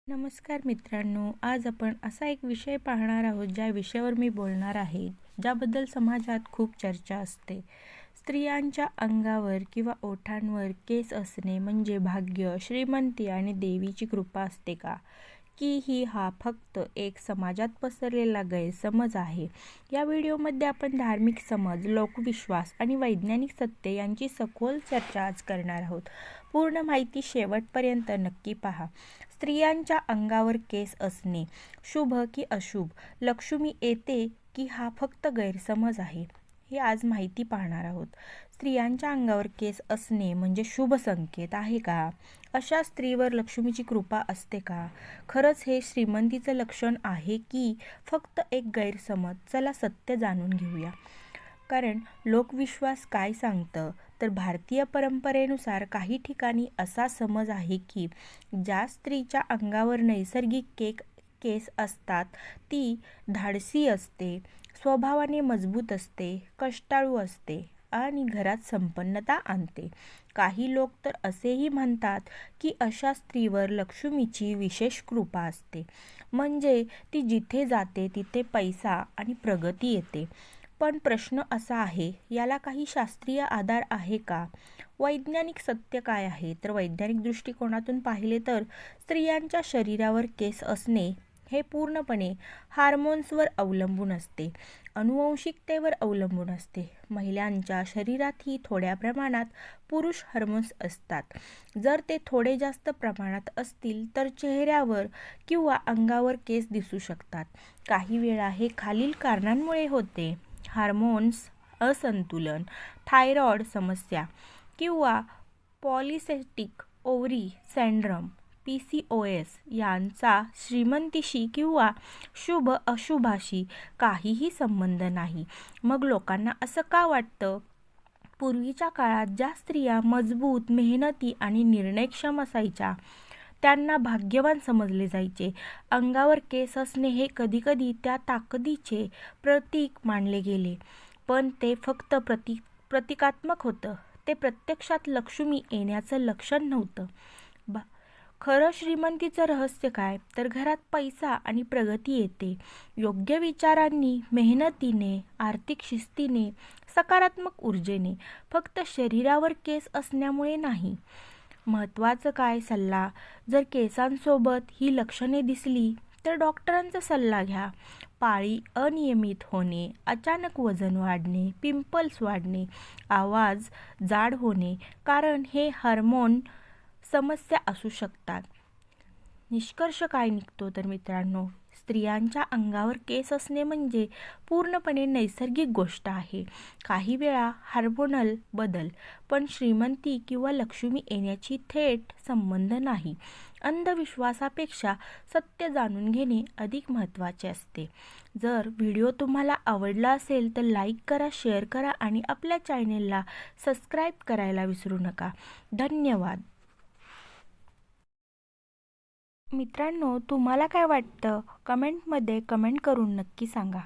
नमस्कार मित्रांनो, आज आपण असा एक विषय पाहणार आहोत ज्या विषयावर मी बोलणार आहे, ज्याबद्दल समाजात खूप चर्चा असते. स्त्रियांच्या अंगावर किंवा ओठांवर केस असणे म्हणजे भाग्य, श्रीमंती आणि देवीची कृपा असते का? की हा फक्त एक समाजात पसरलेला गैरसमज आहे. या व्हिडिओमध्ये आपण धार्मिक समज, लोकविश्वास आणि वैज्ञानिक सत्य यांची सखोल चर्चा आज करणार आहोत. पूर्ण माहिती शेवटपर्यंत नक्की पहा. स्त्रियांच्या अंगावर केस असणे शुभ की अशुभ, लक्ष्मी येते की हा फक्त गैरसमज आहे, हे आज माहिती पाहणार आहोत. स्त्रियांच्या अंगावर केस असणे म्हणजे शुभ संकेत आहे का? अशा स्त्रीवर लक्ष्मीची कृपा असते का? खरंच हे श्रीमंतीचं लक्षण आहे की फक्त एक गैरसमज? चला सत्य जाणून घेऊया. कारण लोकविश्वास काय सांगतं तर भारतीय परंपरेनुसार काही ठिकाणी असा समज आहे की ज्या स्त्रीच्या अंगावर नैसर्गिक केस असतात ती धाडसी असते, स्वभावाने मजबूत असते, कष्टाळू असते आणि घरात संपन्नता आणते. काही लोक तर असेही म्हणतात की अशा स्त्रीवर लक्ष्मीची विशेष कृपा असते, म्हणजे ती जिथे जाते तिथे पैसा आणि प्रगती येते. पण प्रश्न असा आहे, याला काही शास्त्रीय आधार आहे का? वैज्ञानिक सत्य काय आहे? तर वैज्ञानिक दृष्टिकोनातून पाहिले तर स्त्रियांच्या शरीरावर केस असणे हे पूर्णपणे हार्मोन्सवर अवलंबून असते, अनुवंशिकतेवर अवलंबून असते. महिलांच्या शरीरातही थोड्या प्रमाणात पुरुष हार्मोन्स असतात. जर ते थोडे जास्त प्रमाणात असतील तर चेहऱ्यावर किंवा अंगावर केस दिसू शकतात. काही वेळा हे खालील कारणांमुळे होते: हार्मोन्स असंतुलन, थायरॉइड समस्या किंवा पॉलिसिस्टिक ओव्हरी सिंड्रोम PCOS यांचा श्रीमंतीशी किंवा शुभ अशुभाशी काहीही संबंध नाही. मग लोकांना असं का वाटतं? पूर्वीच्या काळात ज्या स्त्रिया मजबूत, मेहनती आणि निर्णयक्षम असायच्या त्यांना भाग्यवान समजले जायचे. अंगावर केस असणे हे कधीकधी त्या ताकदीचे प्रतीक मानले गेले, पण ते फक्त प्रतिकात्मक होतं. ते प्रत्यक्षात लक्ष्मी येण्याचं लक्षण नव्हतं. खरं श्रीमंतीचं रहस्य काय? तर घरात पैसा आणि प्रगती येते योग्य विचारांनी, मेहनतीने, आर्थिक शिस्तीने, सकारात्मक ऊर्जेने, फक्त शरीरावर केस असण्यामुळे नाही. महत्त्वाचं काय सल्ला? जर केसांसोबत ही लक्षणे दिसली तर डॉक्टरांचा सल्ला घ्या. पाळी अनियमित होणे, अचानक वजन वाढणे, पिंपल्स वाढणे, आवाज जाड होणे, कारण हे हार्मोन समस्या असू शकतात. निष्कर्ष काय निघतो तर मित्रांनो, स्त्रियांच्या अंगावर केस असणे म्हणजे पूर्णपणे नैसर्गिक गोष्ट आहे. काही वेळा हार्मोनल बदल, पण श्रीमंती किंवा लक्ष्मी येण्याची थेट संबंध नाही. अंधविश्वासापेक्षा सत्य जाणून घेणे अधिक महत्त्वाचे असते. जर व्हिडिओ तुम्हाला आवडला असेल तर लाईक करा, शेअर करा आणि आपल्या चॅनेलला सबस्क्राईब करायला विसरू नका. धन्यवाद. मित्रांनो, तुम्हाला काय वाटतं? कमेंटमध्ये कमेंट करून नक्की सांगा.